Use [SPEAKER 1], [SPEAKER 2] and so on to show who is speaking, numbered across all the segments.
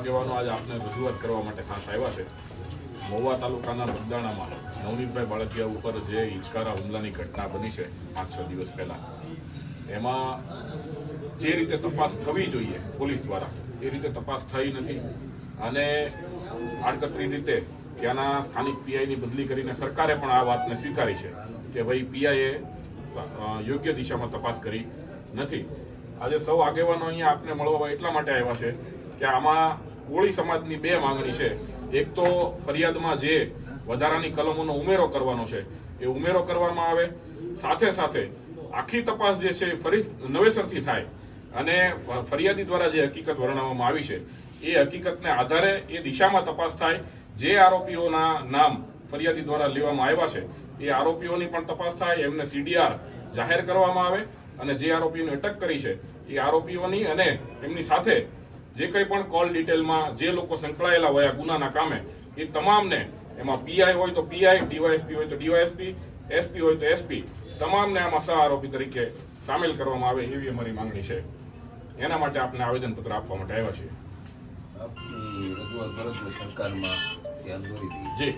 [SPEAKER 1] આગેવાનો આજ આપને રજૂઆત કરવા માટે ખાસ આવ્યા છે। મહુવા તાલુકાના બગદાણામાં નવનીતભાઈ બાળકિયા ઉપર જે હિચકારા હુમલાની ઘટના બની છે 5-6 દિવસ પહેલા, એમાં જે રીતે તપાસ થવી જોઈએ પોલીસ દ્વારા એ રીતે તપાસ થઈ નથી અને આડકતરી રીતે ત્યાંના સ્થાનિક પીઆઈની બદલી કરીને સરકારે પણ આ વાતને સ્વીકારી છે કે ભાઈ પીઆઈએ યોગ્ય દિશામાં તપાસ કરી નથી। આજે સૌ આગેવાનો અહીંયા આપને મળવા એટલા માટે આવ્યા છે કે આમાં કોળી સમાજની બે માંગણી છે। એક તો ફરિયાદમાં જે વધારાની કલમોનો ઉમેરો કરવાનો છે એ ઉમેરો કરવામાં આવે, સાથે સાથે આખી તપાસ જે છે ફરી નવેસરથી થાય અને ફરિયાદી દ્વારા જે હકીકત વર્ણવવામાં આવી છે એ હકીકતને આધારે એ દિશામાં તપાસ થાય। જે આરોપીઓના નામ ફરિયાદી દ્વારા લેવામાં આવ્યા છે એ આરોપીઓની પણ તપાસ થાય, એમને સીડીઆર જાહેર કરવામાં આવે અને જે આરોપીઓને અટક કરી છે એ આરોપીઓની અને એમની સાથે જે કંઈ પણ કોલ ડિટેલમાં જે લોકો સંકળાયેલા હોય ગુનાના કામે એ તમામને, એમાં પીઆઈ હોય તો પીઆઈ, ડીવાયએસપી હોય તો ડીવાયએસપી, એસપી હોય તો એસપી, તમામને આમાં સહ આરોપી તરીકે સામેલ કરવામાં આવે એવી અમારી માંગણી છે। એના માટે આપને આવેદનપત્ર આપવા માટે આવ્યા છીએ।
[SPEAKER 2] આપની રજૂઆત કરો છો સરકારમાં ધ્યાન દોરી
[SPEAKER 1] જી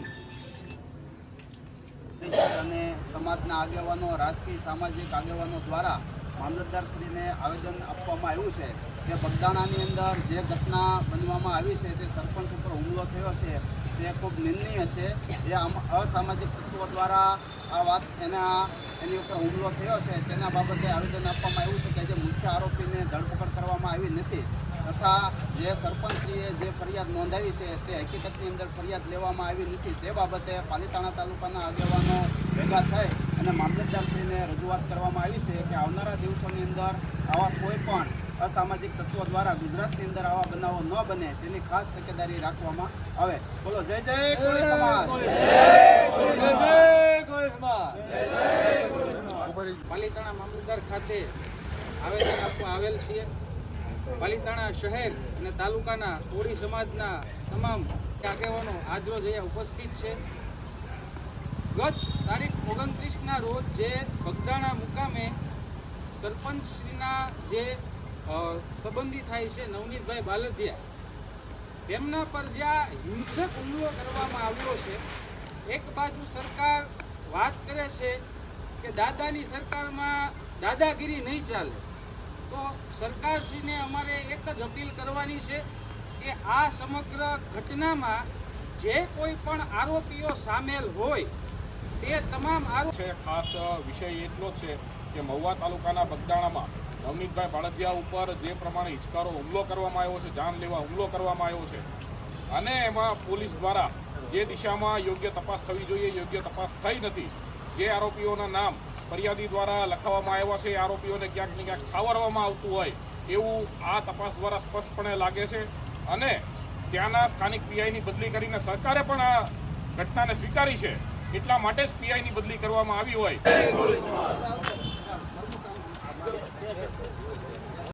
[SPEAKER 3] અને સમાજના આગેવાનો, રાજકીય સામાજિક આગેવાનો દ્વારા મામલતદારશ્રીને આવેદન આપવામાં આવ્યું છે કે બગદાણાની અંદર જે ઘટના બનવામાં આવી છે તે સરપંચ ઉપર હુમલો થયો છે તે ખૂબ નિંદનીય છે। એ અસામાજિક તત્વો દ્વારા આ વાત એની ઉપર હુમલો થયો છે તેના બાબતે આવેદન આપવામાં આવ્યું છે કે જે મુખ્ય આરોપીને ધરપકડ કરવામાં આવી નથી તથા જે સરપંચશ્રીએ જે ફરિયાદ નોંધાવી છે તે હકીકતની અંદર ફરિયાદ લેવામાં આવી નથી તે બાબતે પાલીતાણા તાલુકાના આગેવાનો ભેગા થઈ અને મામલતદારશ્રીને રજૂઆત કરવામાં આવી છે કે આવનારા દિવસોની અંદર આવા કોઈ પણ અસામાજિક તત્વો દ્વારા ગુજરાતની અંદર આવા બનાવો ન બને તેની ખાસ તકેદારી રાખવામાં આવે। બોલો જય જય કોળી સમાજ।
[SPEAKER 4] પાલીતાણા મામલતદાર ખાતે આવેદન આપવા આવેલ છીએ। પાલીતાણા શહેર અને તાલુકાના કોળી સમાજના તમામ આગેવાનો આજરોજ અહીંયા ઉપસ્થિત છે। ગત તારીખ 29ના રોજ જે બગદાણા મુકામે સરપંચશ્રીના જે સંબંધી થાય છે નવનીતભાઈ બાલદિયા, તેમના પર જ્યાં હિંસક હુમલો કરવામાં આવ્યો છે, એક બાજુ સરકાર વાત કરે છે કે દાદાની સરકારમાં દાદાગીરી નહીં ચાલે, તો સરકારશ્રીને અમારે એક જ અપીલ કરવાની છે કે આ સમગ્ર ઘટનામાં જે કોઈ પણ આરોપીઓ સામેલ હોય તે તમામ
[SPEAKER 1] છે। ખાસ વિષય એટલો જ છે કે મહુવા તાલુકાના બગદાણામાં નવનીતભાઈ બાળકિયા ઉપર જે પ્રમાણે હિચકારો હુમલો કરવામાં આવ્યો છે, જાનલેવા હુમલો કરવામાં આવ્યો છે અને એમાં પોલીસ દ્વારા જે દિશામાં યોગ્ય તપાસ થવી જોઈએ યોગ્ય તપાસ થઈ નથી। જે આરોપીઓના નામ ફરિયાદી દ્વારા લખાવવામાં આવ્યા છે એ આરોપીઓને ક્યાંક ને ક્યાંક છાવરવામાં આવતું હોય એવું આ તપાસ દ્વારા સ્પષ્ટપણે લાગે છે અને ત્યાંના સ્થાનિક પીઆઈની બદલી કરીને સરકારે પણ આ ઘટનાને સ્વીકારી છે, એટલા માટે જ પીઆઈની બદલી કરવામાં આવી હોય।